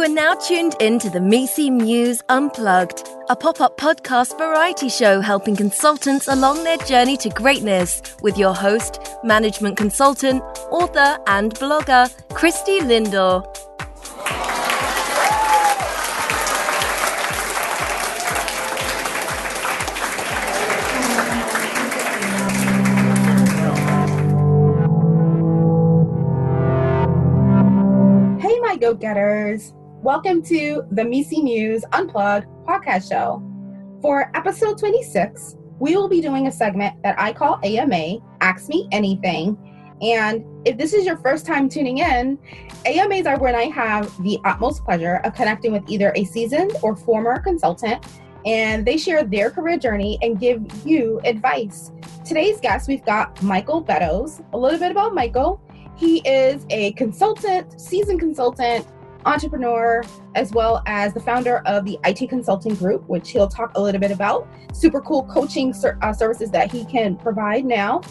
are now tuned into the Misi Muse Unplugged, a pop-up podcast variety show helping consultants along their journey to greatness with your host, management consultant, author and blogger, Christie Lindor. Go-getters. Welcome to the Misi Muse Unplugged podcast show. For episode 26, we will be doing a segment that I call AMA, Ask Me Anything. And if this is your first time tuning in, AMAs are when I have the utmost pleasure of connecting with either a seasoned or former consultant, and they share their career journey and give you advice. Today's guest, we've got Michael Beddows. A little bit about Michael. He is a consultant, seasoned consultant, entrepreneur, as well as the founder of the IT Consulting Group, which he'll talk a little bit about. Super cool coaching services that he can provide now.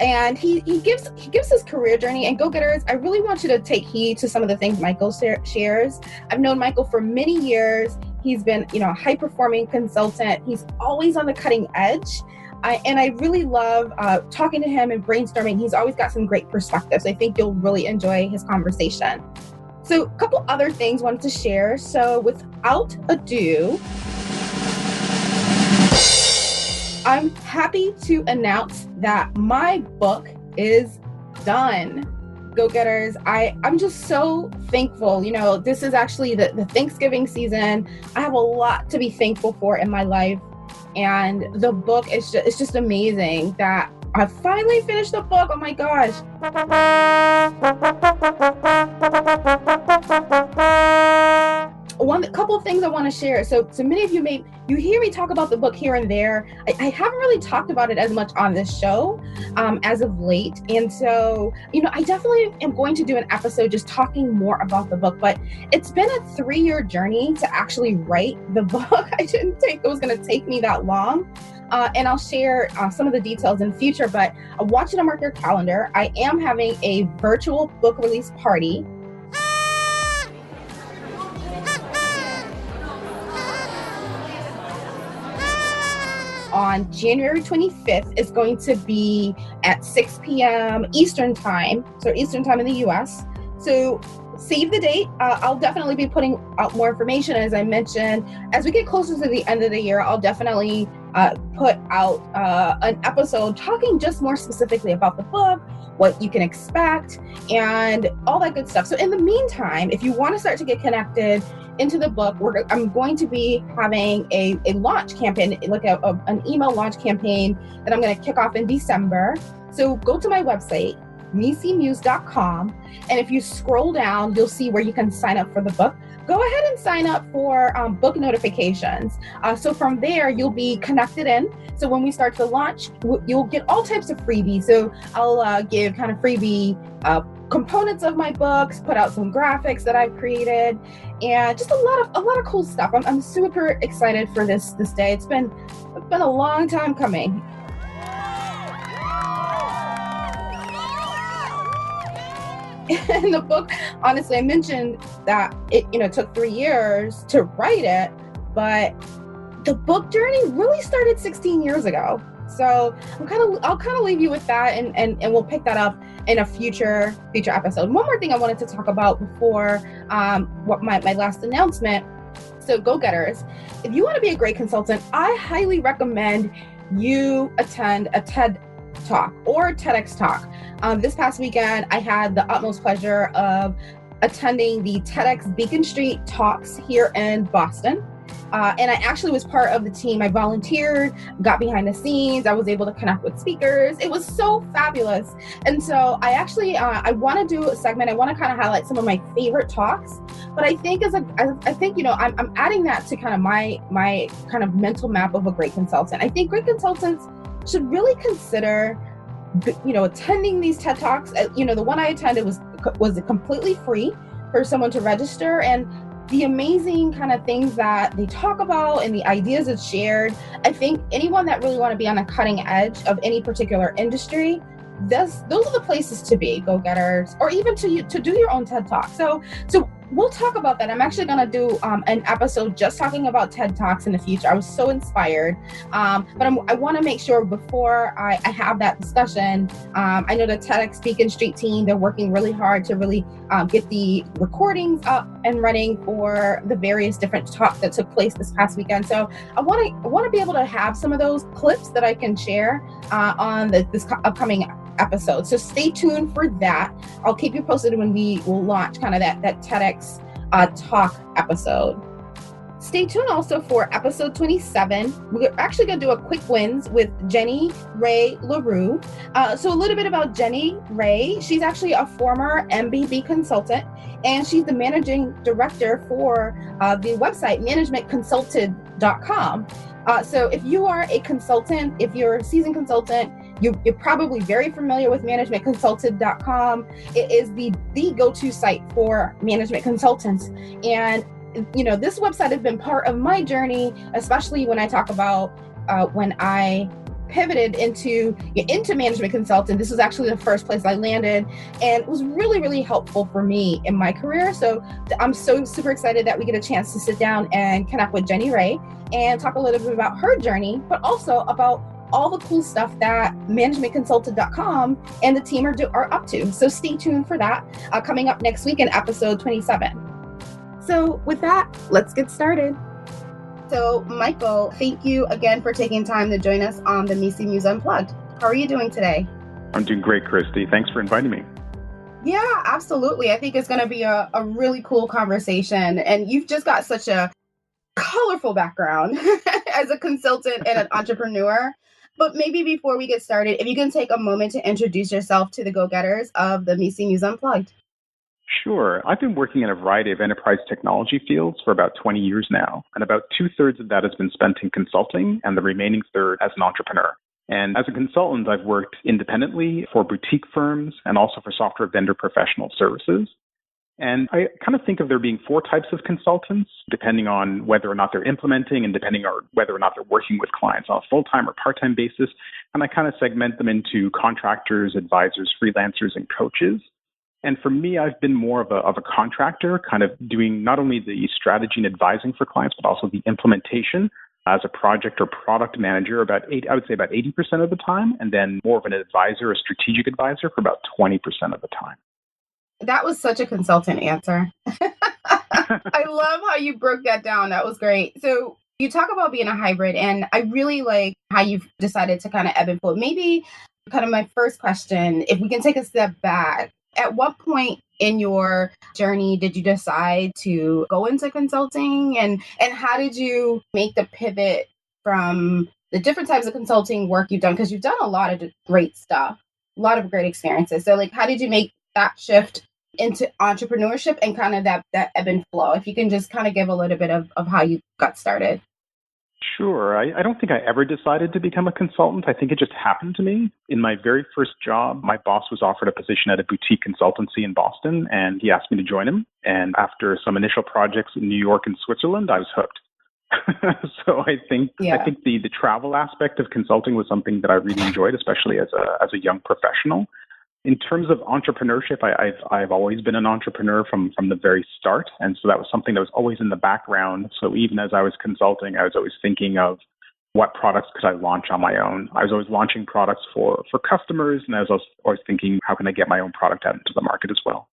And he gives his career journey. And go-getters, I really want you to take heed to some of the things Michael shares. I've known Michael for many years. He's been, a high-performing consultant. He's always on the cutting edge. And I really love talking to him and brainstorming. He's always got some great perspectives. I think you'll really enjoy his conversation. So a couple other things I wanted to share. So without ado, I'm happy to announce that my book is done. Go-getters, I'm just so thankful. This is actually the Thanksgiving season. I have a lot to be thankful for in my life. And the book is just amazing that I finally finished the book. Oh my gosh. A couple of things I want to share. So many of you you hear me talk about the book here and there. I haven't really talked about it as much on this show as of late. And so, I definitely am going to do an episode just talking more about the book, but it's been a 3-year journey to actually write the book. I didn't think it was going to take me that long. And I'll share some of the details in future, but I want you to mark your calendar. I am having a virtual book release party on January 25th. It's going to be at 6 p.m. Eastern time, so Eastern time in the US. So save the date. I'll definitely be putting out more information. As I mentioned, as we get closer to the end of the year, I'll definitely put out an episode talking just more specifically about the book, what you can expect, and all that good stuff. So in the meantime, if you want to start to get connected into the book, I'm going to be having a launch campaign, like an email launch campaign that I'm going to kick off in December. So go to my website, misimuse.com, and if you scroll down, you'll see where you can sign up for the book. Go ahead and sign up for book notifications. So from there, you'll be connected in. So when we start to launch, you'll get all types of freebies. So I'll give kind of freebie components of my books, put out some graphics that I've created, and just a lot of cool stuff. I'm super excited for this day. It's been a long time coming. And the book, honestly, I mentioned that it took 3 years to write it, but the book journey really started 16 years ago. So I'll kind of leave you with that, and we'll pick that up in a future episode. One more thing I wanted to talk about before what my last announcement. So go-getters, if you want to be a great consultant, I highly recommend you attend a TED Talk or TEDx Talk. This past weekend, I had the utmost pleasure of attending the TEDx Beacon Street Talks here in Boston. And I actually was part of the team. I volunteered, got behind the scenes. I was able to connect with speakers. It was so fabulous. And so I actually, I want to do a segment. I want to kind of highlight some of my favorite talks. But I think I'm adding that to kind of my kind of mental map of a great consultant. I think great consultants should really consider, attending these TED Talks. The one I attended was completely free for someone to register, and the amazing kind of things that they talk about and the ideas that's shared. I think anyone that really want to be on the cutting edge of any particular industry, those are the places to be, go-getters, or even to do your own TED Talk. So we'll talk about that. I'm actually going to do an episode just talking about TED Talks in the future. I was so inspired. But I want to make sure before I have that discussion, I know the TEDx Speak and Street team, they're working really hard to really get the recordings up and running for the various different talks that took place this past weekend. So I want to be able to have some of those clips that I can share on this upcoming episode. So stay tuned for that. I'll keep you posted when we will launch kind of that TEDx talk episode. Stay tuned also for episode 27. We're actually going to do a quick wins with Jenny Ray LaRue. So a little bit about Jenny Ray. She's actually a former MBB consultant, and she's the managing director for the website managementconsulted.com. So if you are a consultant, if you're a seasoned consultant, you're probably very familiar with managementconsulted.com. It is the go-to site for management consultants. And this website has been part of my journey, especially when I talk about when I pivoted into management consulting. This was actually the first place I landed, and it was really, really helpful for me in my career. So I'm so super excited that we get a chance to sit down and connect with Jenny Ray and talk a little bit about her journey, but also about all the cool stuff that managementconsulted.com and the team are up to. So stay tuned for that coming up next week in episode 27. So with that, let's get started. So Michael, thank you again for taking time to join us on the Mises Muse Unplugged. How are you doing today? I'm doing great, Christie. Thanks for inviting me. Yeah, absolutely. I think it's going to be a really cool conversation. And you've just got such a colorful background as a consultant and an entrepreneur. But maybe before we get started, if you can take a moment to introduce yourself to the go-getters of the Mises Muse Unplugged. Sure. I've been working in a variety of enterprise technology fields for about 20 years now, and about 2/3 of that has been spent in consulting and the remaining third as an entrepreneur. And as a consultant, I've worked independently for boutique firms and also for software vendor professional services. And I kind of think of there being 4 types of consultants, depending on whether or not they're implementing and depending on whether or not they're working with clients on a full-time or part-time basis. And I kind of segment them into contractors, advisors, freelancers, and coaches. And for me, I've been more of a contractor, kind of doing not only the strategy and advising for clients, but also the implementation as a project or product manager I would say about 80% of the time, and then more of an advisor, a strategic advisor for about 20% of the time. That was such a consultant answer. I love how you broke that down. That was great. So you talk about being a hybrid, and I really like how you've decided to kind of ebb and flow. Maybe kind of my first question, if we can take a step back, at what point in your journey did you decide to go into consulting, and how did you make the pivot from the different types of consulting work you've done? Because you've done a lot of great stuff, a lot of great experiences. So how did you make that shift into entrepreneurship and kind of that ebb and flow? If you can just kind of give a little bit of how you got started. Sure. I don't think I ever decided to become a consultant. I think it just happened to me. In my very first job, my boss was offered a position at a boutique consultancy in Boston, and he asked me to join him. And after some initial projects in New York and Switzerland, I was hooked. So I think the travel aspect of consulting was something that I really enjoyed, especially as a young professional. In terms of entrepreneurship, I've always been an entrepreneur from the very start. And so that was something that was always in the background. So even as I was consulting, I was always thinking of what products could I launch on my own. I was always launching products for customers, and I was always thinking, how can I get my own product out into the market as well?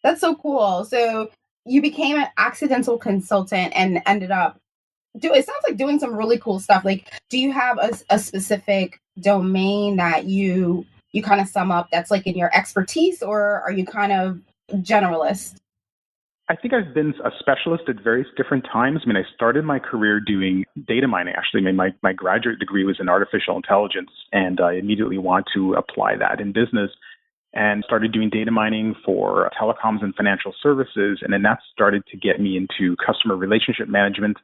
That's so cool. So you became an accidental consultant and ended up it sounds like doing some really cool stuff. Do you have a specific domain that you kind of sum up that's in your expertise, or are you kind of generalist? I think I've been a specialist at various different times. I started my career doing data mining, actually. My graduate degree was in artificial intelligence, and I immediately wanted to apply that in business and started doing data mining for telecoms and financial services. And then that started to get me into customer relationship management.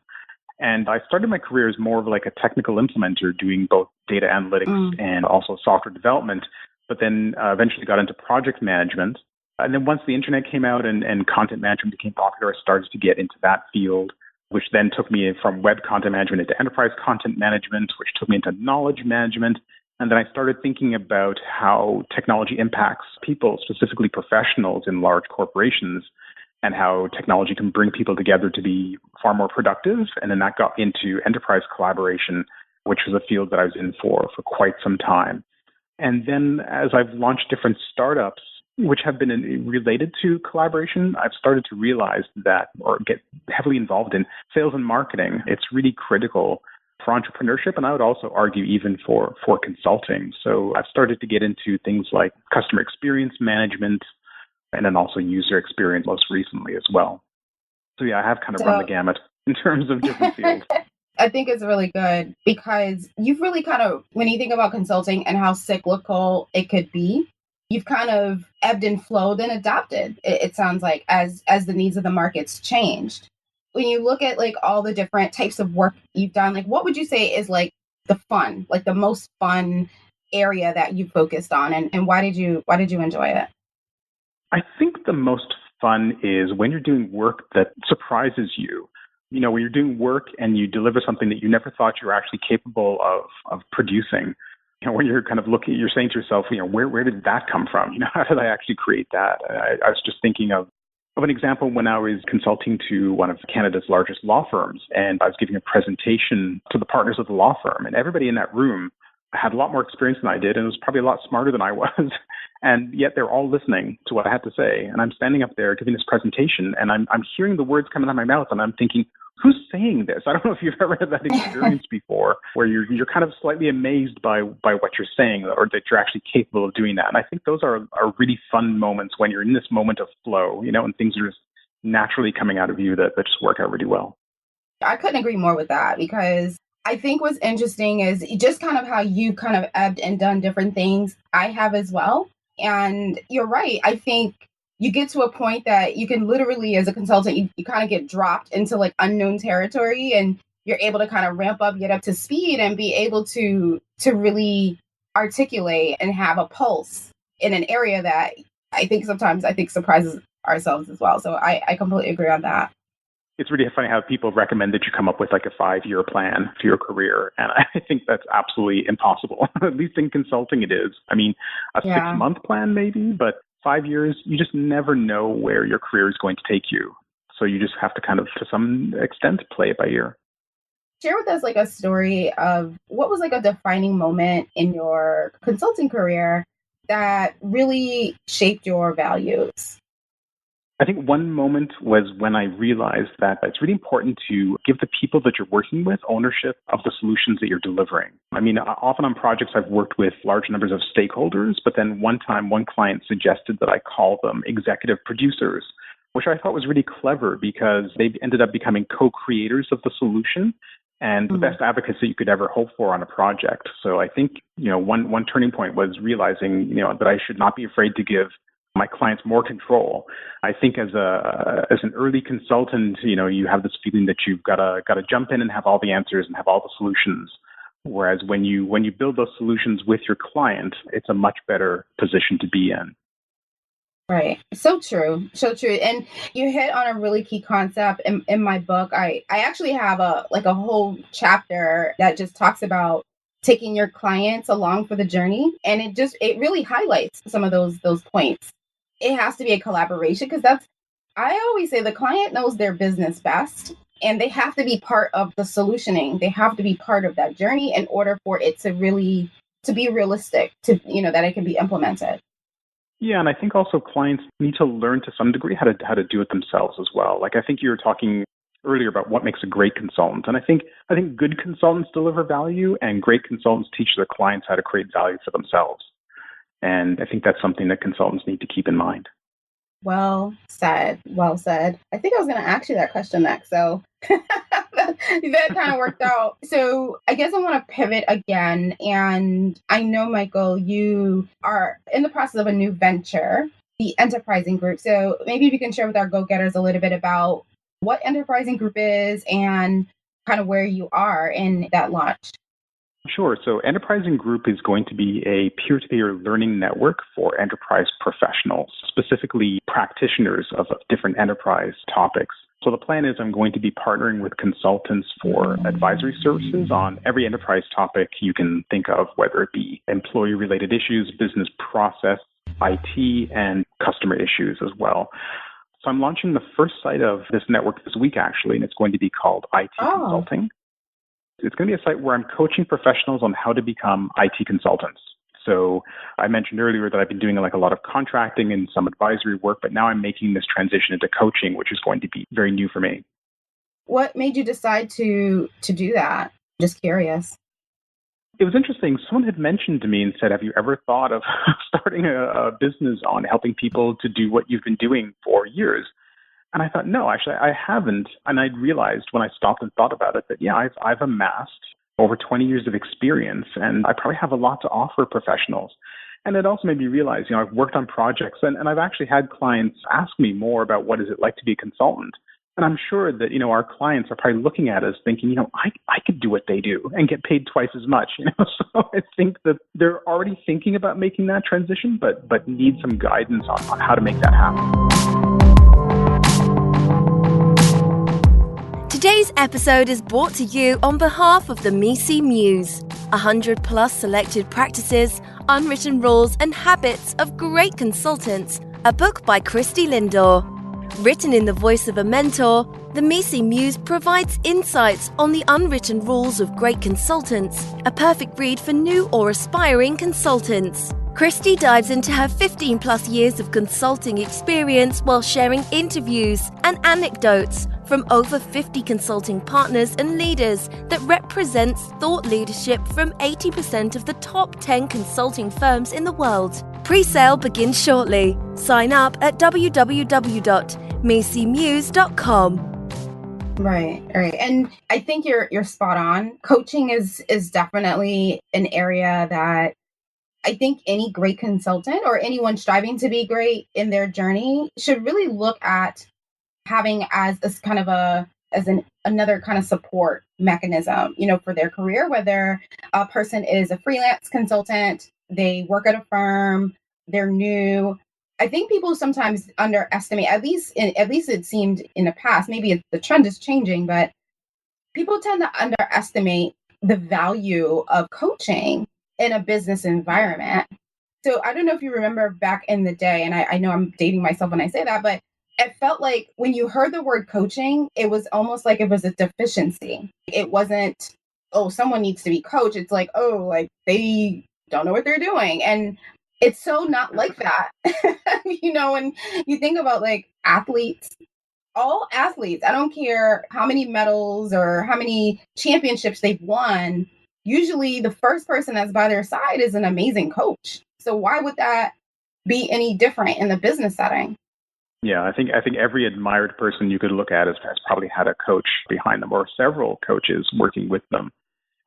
And I started my career as more of a technical implementer, doing both data analytics and also software development, but then eventually got into project management. And then once the internet came out and content management became popular, I started to get into that field, which then took me from web content management into enterprise content management, which took me into knowledge management. And then I started thinking about how technology impacts people, specifically professionals in large corporations. and how technology can bring people together to be far more productive. And then that got into enterprise collaboration, which was a field that I was in for quite some time. And then as I've launched different startups, which have been related to collaboration, I've started to realize that, or get heavily involved in sales and marketing. It's really critical for entrepreneurship, and I would also argue even for consulting. So I've started to get into things like customer experience management, and then also user experience most recently as well. So yeah, I have kind of run the gamut in terms of different fields. I think it's really good because you've really kind of, when you think about consulting and how cyclical it could be, you've kind of ebbed and flowed and adapted, it sounds like, as the needs of the markets changed. When you look at like all the different types of work you've done, like what would you say is like the most fun area that you focused on, and why did you enjoy it? I think the most fun is when you're doing work that surprises you. You know, when you're doing work and you deliver something that you never thought you were actually capable of producing. You know, when you're kind of looking, you're saying to yourself, you know, where did that come from? You know, how did I actually create that? I was just thinking of an example when I was consulting to one of Canada's largest law firms, and I was giving a presentation to the partners of the law firm, and everybody in that room had a lot more experience than I did, and was probably a lot smarter than I was. And yet they're all listening to what I had to say. And I'm standing up there giving this presentation, and I'm hearing the words coming out of my mouth, and I'm thinking, who's saying this? I don't know if you've ever had that experience before, where you're kind of slightly amazed by what you're saying, or that you're actually capable of doing that. And I think those are really fun moments when you're in this moment of flow, you know, and things are just naturally coming out of you that just work out really well. I couldn't agree more with that, because I think what's interesting is just kind of how you kind of ebbed and done different things. I have as well. And you're right. I think you get to a point that you can literally, as a consultant, you kind of get dropped into like unknown territory, and you're able to kind of ramp up, get up to speed, and be able to really articulate and have a pulse in an area that I think sometimes surprises ourselves as well. So I completely agree on that. It's really funny how people recommend that you come up with like a 5-year plan for your career. And I think that's absolutely impossible. At least in consulting it is. I mean, a 6-month plan maybe, but 5 years, you just never know where your career is going to take you. So you just have to kind of, to some extent, play it by ear. Share with us like a story of what was like a defining moment in your consulting career that really shaped your values. I think one moment was when I realized that it's really important to give the people that you're working with ownership of the solutions that you're delivering. I mean, often on projects I've worked with large numbers of stakeholders, but then one time one client suggested that I call them executive producers, which I thought was really clever because they ended up becoming co-creators of the solution and the best advocates that you could ever hope for on a project. So I think, you know, one turning point was realizing, you know, that I should not be afraid to give my clients more control. I think as an early consultant, you know, you have this feeling that you've got to jump in and have all the answers and have all the solutions. Whereas when you build those solutions with your client, it's a much better position to be in. Right. So true. So true. And you hit on a really key concept in my book. I actually have a whole chapter that just talks about taking your clients along for the journey. And it really highlights some of those points. It has to be a collaboration, because I always say the client knows their business best, and they have to be part of the solutioning. They have to be part of that journey in order for it to be realistic, to, you know, that it can be implemented. Yeah, and I think also clients need to learn to some degree how to do it themselves as well. Like I think you were talking earlier about what makes a great consultant, and I think good consultants deliver value, and great consultants teach their clients how to create value for themselves. And I think that's something that consultants need to keep in mind. Well said. Well said. I think I was going to ask you that question next. So that kind of worked out. So I guess I want to pivot again. And I know, Michael, you are in the process of a new venture, the Enterprising Group. So maybe if you can share with our go-getters a little bit about what Enterprising Group is and kind of where you are in that launch. Sure. So Enterprising Group is going to be a peer-to-peer learning network for enterprise professionals, specifically practitioners of different enterprise topics. So the plan is I'm going to be partnering with consultants for advisory services on every enterprise topic you can think of, whether it be employee-related issues, business process, IT, and customer issues as well. So I'm launching the first site of this network this week, actually, and it's going to be called IT Consulting. It's going to be a site where I'm coaching professionals on how to become IT consultants. So I mentioned earlier that I've been doing a lot of contracting and some advisory work, but now I'm making this transition into coaching, which is going to be very new for me. What made you decide to do that? Just curious. It was interesting. Someone had mentioned to me and said, have you ever thought of starting a business on helping people to do what you've been doing for years? And I thought, no, actually, I haven't. And I realized when I stopped and thought about it that, yeah, I've amassed over 20 years of experience, and I probably have a lot to offer professionals. And it also made me realize, I've worked on projects, and I've actually had clients ask me more about what is it like to be a consultant. And I'm sure that, our clients are probably looking at us thinking, I could do what they do and get paid twice as much, So I think that they're already thinking about making that transition, but need some guidance on how to make that happen. Today's episode is brought to you on behalf of the Mici Muse, 100 plus selected practices, unwritten rules and habits of great consultants, a book by Christie Lindor. Written in the voice of a mentor, the Mici Muse provides insights on the unwritten rules of great consultants, a perfect read for new or aspiring consultants. Christie dives into her 15 plus years of consulting experience while sharing interviews and anecdotes from over 50 consulting partners and leaders that represents thought leadership from 80% of the top 10 consulting firms in the world. Pre-sale begins shortly. Sign up at www.micimuse.com. Right. And I think you're spot on. Coaching is definitely an area that I think any great consultant or anyone striving to be great in their journey should really look at having as kind of another kind of support mechanism, for their career, whether a person is a freelance consultant, they work at a firm, they're new. I think people sometimes underestimate, at least it seemed in the past, maybe the trend is changing, but people tend to underestimate the value of coaching in a business environment. So I don't know if you remember back in the day, and I know I'm dating myself when I say that, but it felt like when you heard the word coaching, it was almost like it was a deficiency. It wasn't, oh, someone needs to be coached. It's like, oh, like they don't know what they're doing. And it's so not like that. When you think about like athletes, all athletes, I don't care how many medals or how many championships they've won, usually the first person that's by their side is an amazing coach. So why would that be any different in the business setting? Yeah, I think every admired person you could look at has probably had a coach behind them or several coaches working with them.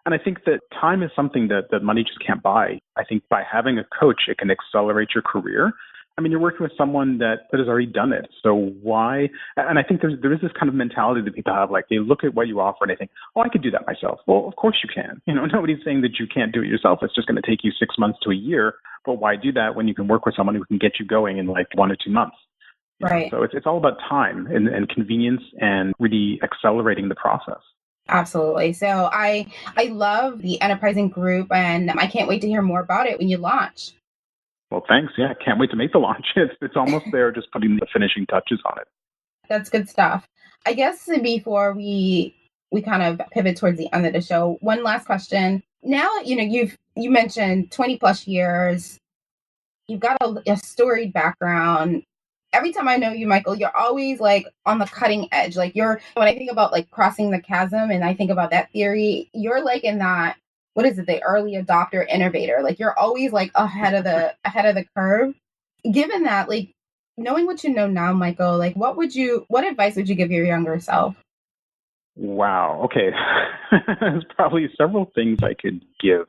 And I think that time is something that money just can't buy. I think by having a coach, it can accelerate your career. I mean, you're working with someone that has already done it. So why? And I think there is this kind of mentality that people have, like they look at what you offer and they think, oh, I could do that myself. Well, of course you can. Nobody's saying that you can't do it yourself. It's just going to take you 6 months to a year. But why do that when you can work with someone who can get you going in like 1 or 2 months? Right. So it's all about time and convenience and really accelerating the process. Absolutely. So I love the enterprising group, and I can't wait to hear more about it when you launch. Well, thanks. Yeah, can't wait to make the launch. It's almost there, just putting the finishing touches on it. That's good stuff. I guess before we kind of pivot towards the end of the show, one last question. Now, you mentioned 20 plus years. You've got a storied background. Every time I know you, Michael, you're always like on the cutting edge. Like when I think about like crossing the chasm and I think about that theory, you're like in that, what is it? The early adopter innovator. Like you're always like ahead of the curve. Given that, like knowing what you know now, Michael, like what advice would you give your younger self? Wow. Okay. There's probably several things I could give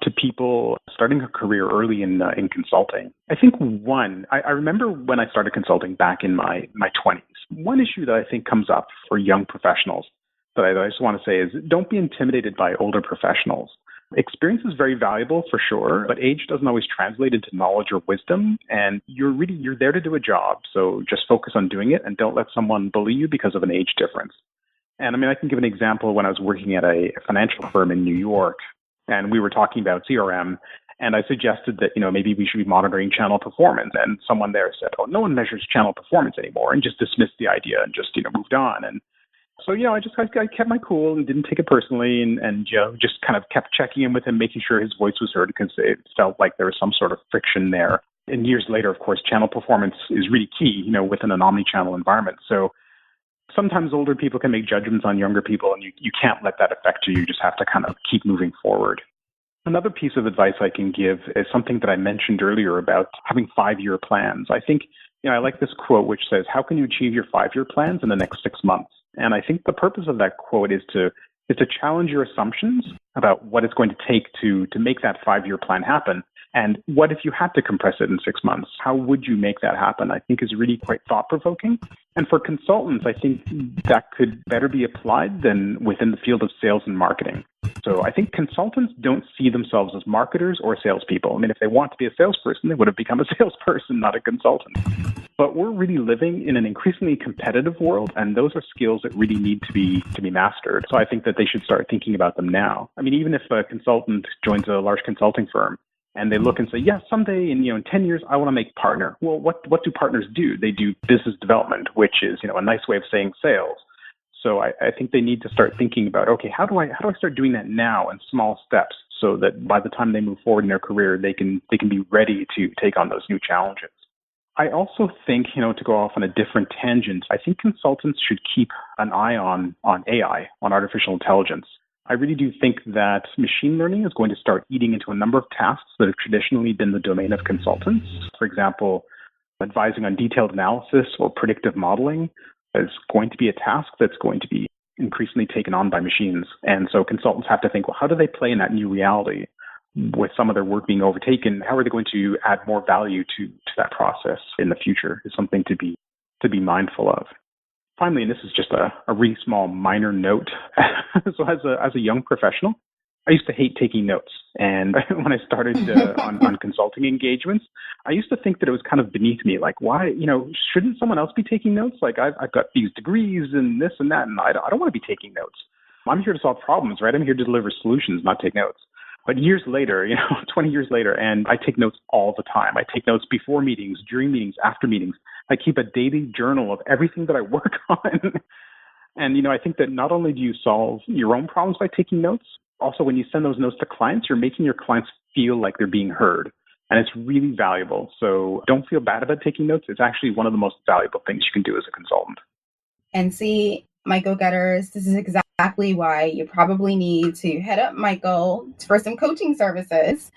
to people starting a career early in consulting. I think one, I remember when I started consulting back in my 20s, one issue that I think comes up for young professionals that I just want to say is don't be intimidated by older professionals. Experience is very valuable for sure, but age doesn't always translate into knowledge or wisdom. And you're there to do a job. So just focus on doing it and don't let someone bully you because of an age difference. And I mean, I can give an example when I was working at a financial firm in New York. And we were talking about CRM, And I suggested that, maybe we should be monitoring channel performance. And someone there said, oh, no one measures channel performance anymore, and just dismissed the idea and just, moved on. And so, I kept my cool and didn't take it personally, and just kind of kept checking in with him, making sure his voice was heard, because it felt like there was some sort of friction there. And years later, of course, channel performance is really key, within an omni-channel environment. So sometimes older people can make judgments on younger people, and you can't let that affect you. You just have to kind of keep moving forward. Another piece of advice I can give is something that I mentioned earlier about having 5-year plans. I think, I like this quote which says, how can you achieve your 5-year plans in the next 6 months? And I think the purpose of that quote is to challenge your assumptions about what it's going to take to make that 5-year plan happen. And what if you had to compress it in 6 months? How would you make that happen? I think is really quite thought-provoking. And for consultants, I think that could better be applied than within the field of sales and marketing. So I think consultants don't see themselves as marketers or salespeople. I mean, if they want to be a salesperson, they would have become a salesperson, not a consultant. But we're really living in an increasingly competitive world, and those are skills that really need to be mastered. So I think that they should start thinking about them now. I mean, even if a consultant joins a large consulting firm, and they look and say, yeah, someday in 10 years, I want to make partner. Well, what do partners do? They do business development, which is, a nice way of saying sales. So I think they need to start thinking about, okay, how do I start doing that now in small steps so that by the time they move forward in their career, they can be ready to take on those new challenges. I also think, to go off on a different tangent, I think consultants should keep an eye on AI, on artificial intelligence. I really do think that machine learning is going to start eating into a number of tasks that have traditionally been the domain of consultants. For example, advising on detailed analysis or predictive modeling is going to be a task that's going to be increasingly taken on by machines. And so consultants have to think, well, how do they play in that new reality? With some of their work being overtaken, how are they going to add more value to that process in the future is something to be mindful of. Finally, and this is just a really small minor note, so as a young professional, I used to hate taking notes. And when I started on consulting engagements, I used to think that it was kind of beneath me. Like, why, shouldn't someone else be taking notes? Like, I've got these degrees and this and that, and I don't want to be taking notes. I'm here to solve problems, right? I'm here to deliver solutions, not take notes. But years later, 20 years later, and I take notes all the time. I take notes before meetings, during meetings, after meetings. I keep a daily journal of everything that I work on. And, I think that not only do you solve your own problems by taking notes, also when you send those notes to clients, you're making your clients feel like they're being heard. And it's really valuable. So don't feel bad about taking notes. It's actually one of the most valuable things you can do as a consultant. And see, Michael Beddows, this is exactly why you probably need to head up Michael for some coaching services.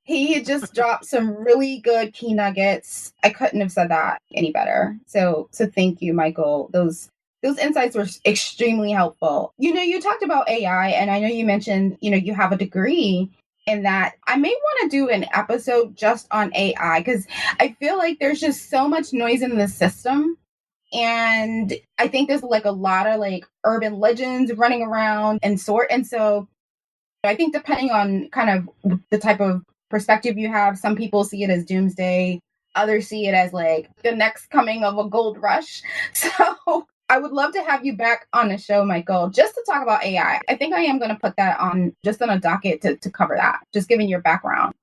He just dropped some really good key nuggets. I couldn't have said that any better. So thank you, Michael. Those insights were extremely helpful. You talked about AI, and I know you mentioned, you have a degree in that. I may want to do an episode just on AI because I feel like there's just so much noise in the system. And I think there's like a lot of like urban legends running around and so I think depending on kind of the type of perspective you have, some people see it as doomsday, others see it as like the next coming of a gold rush. So I would love to have you back on the show, Michael, just to talk about AI. I think I am going to put that on a docket to cover that, just given your background.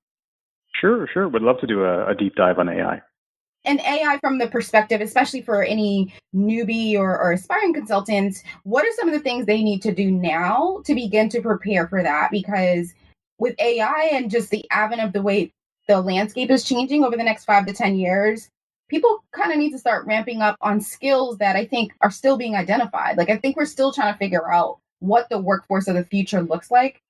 Sure. Would love to do a deep dive on AI. And AI from the perspective, especially for any newbie or aspiring consultants, what are some of the things they need to do now to begin to prepare for that? Because with AI and just the advent of the way the landscape is changing over the next 5 to 10 years, people kind of need to start ramping up on skills that I think are still being identified. Like, I think we're still trying to figure out what the workforce of the future looks like.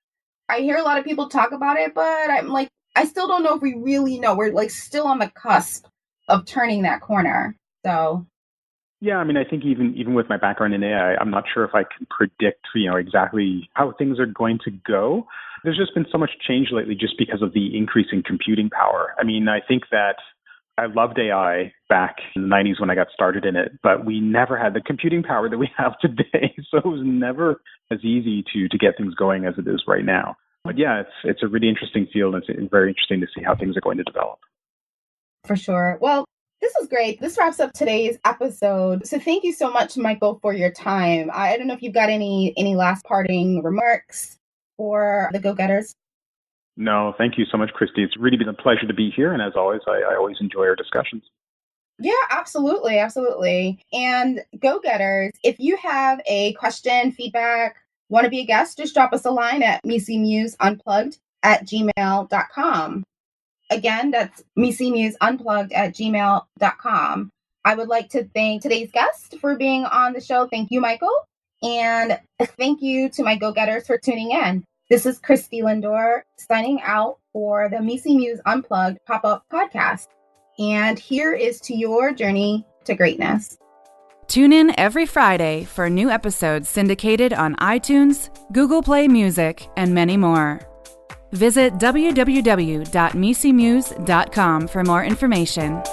I hear a lot of people talk about it, but I'm like, I still don't know if we really know. We're like still on the cusp of turning that corner. So yeah, I mean, I think even with my background in AI, I'm not sure if I can predict, exactly how things are going to go. There's just been so much change lately just because of the increase in computing power. I mean, I think that I loved AI back in the 90s when I got started in it, but we never had the computing power that we have today. So it was never as easy to get things going as it is right now. But yeah, it's a really interesting field. And it's very interesting to see how things are going to develop. For sure. Well, this was great. This wraps up today's episode. So thank you so much, Michael, for your time. I don't know if you've got any last parting remarks for the go-getters. No, thank you so much, Christy. It's really been a pleasure to be here. And as always, I always enjoy our discussions. Yeah, absolutely. Absolutely. And go-getters, if you have a question, feedback, want to be a guest, just drop us a line at misimuseunplugged@gmail.com. Again, that's misimuseunplugged@gmail.com. I would like to thank today's guest for being on the show. Thank you, Michael. And thank you to my go-getters for tuning in. This is Christy Lindor signing out for the Misi Muse Unplugged pop-up podcast. And here is to your journey to greatness. Tune in every Friday for new episodes syndicated on iTunes, Google Play Music, and many more. Visit www.misimuse.com for more information.